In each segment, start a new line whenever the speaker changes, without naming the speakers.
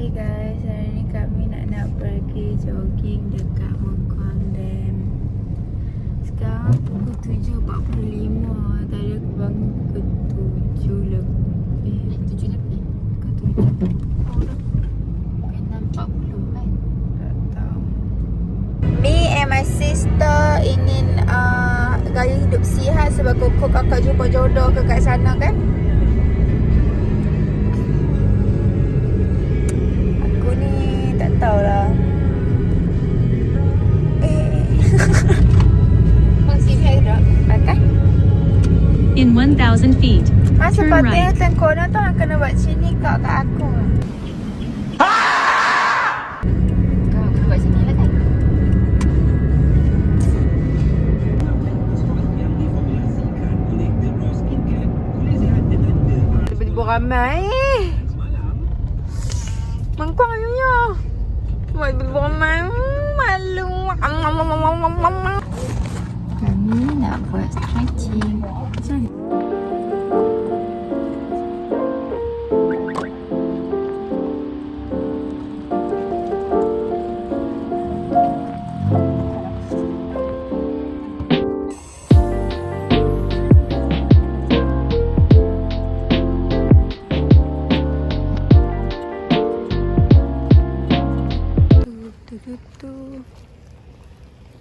Hey guys, hari ni kami nak pergi jogging dekat Mengkuang Dam. Sekarang pukul 7.45. Tadi aku bangun pukul 7 lebih.
7 lebih?
Pukul 7.
Oh dah. Bukan 6.40 kan?
Tak tahu. Me and my sister ingin gaya hidup sihat sebab koko kakak jumpa jodoh ke kat sana kan? Aku ni tak tahulah.
Masih herak.
Pakai?
In 1,000 feet,
Masa
turn
patutnya
right.
tengkono tu orang kena buat sini kat aku.
Kau kena buat sini lah kan?
Tiba-tiba ramai. Mengkuang ayunya. Tiba-tiba ramai. Malu.
Kami nak buat stretching.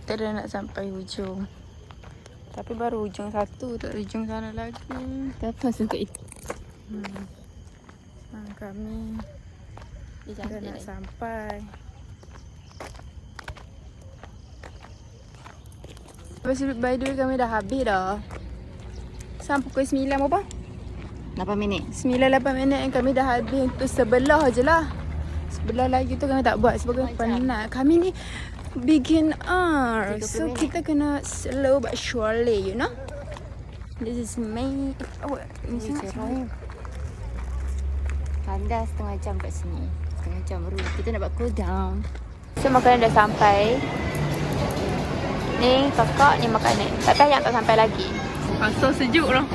Kita dah nak sampai hujung. Tapi baru hujung satu, tak hujung sana lagi.
Kenapa suka itu?
Kami
Dia
dah
cantik
nak
lagi.
sampai. Lepas tu, by the way, kami dah habis dah. Sampai pukul 9 berapa?
8 minit.
9-8 minit yang kami dah habis untuk sebelah je lah. Sebelah lagi tu kami tak buat sebab kami penat. Kami ni beginner.
30
So
minit.
kita kena slow but surely, you know. This is me. Oh, ini sangat
Cerah. Anda setengah jam kat sini. Setengah jam baru kita nak buat cool down.
So makanan dah sampai. Ni kakak, ni makanan. Tapi ayam tak sampai lagi. So sejuk lah.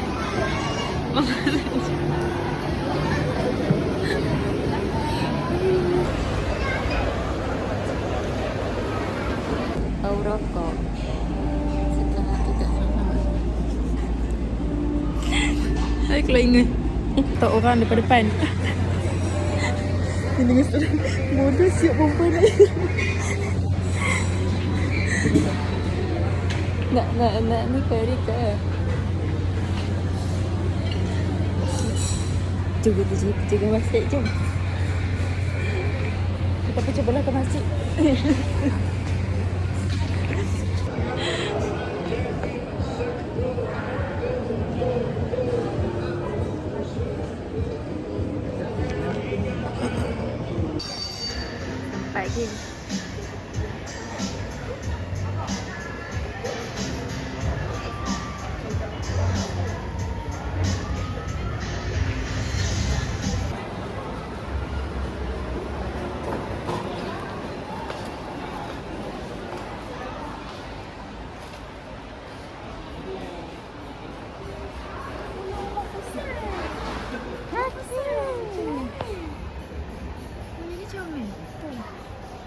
Bau rokok. Setelah kita sama.
Saya kalau ingat tak orang depan-depan. Ini mesti bodoh siap perempuan ni. Nak ni kari ke? Jom kita jaga masjid, jom. Kita pecah belah ke masjid. Sampai je.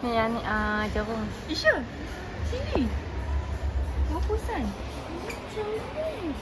Ni yang ni jorong.
Isha, sini. Mau pesan. Macam ni.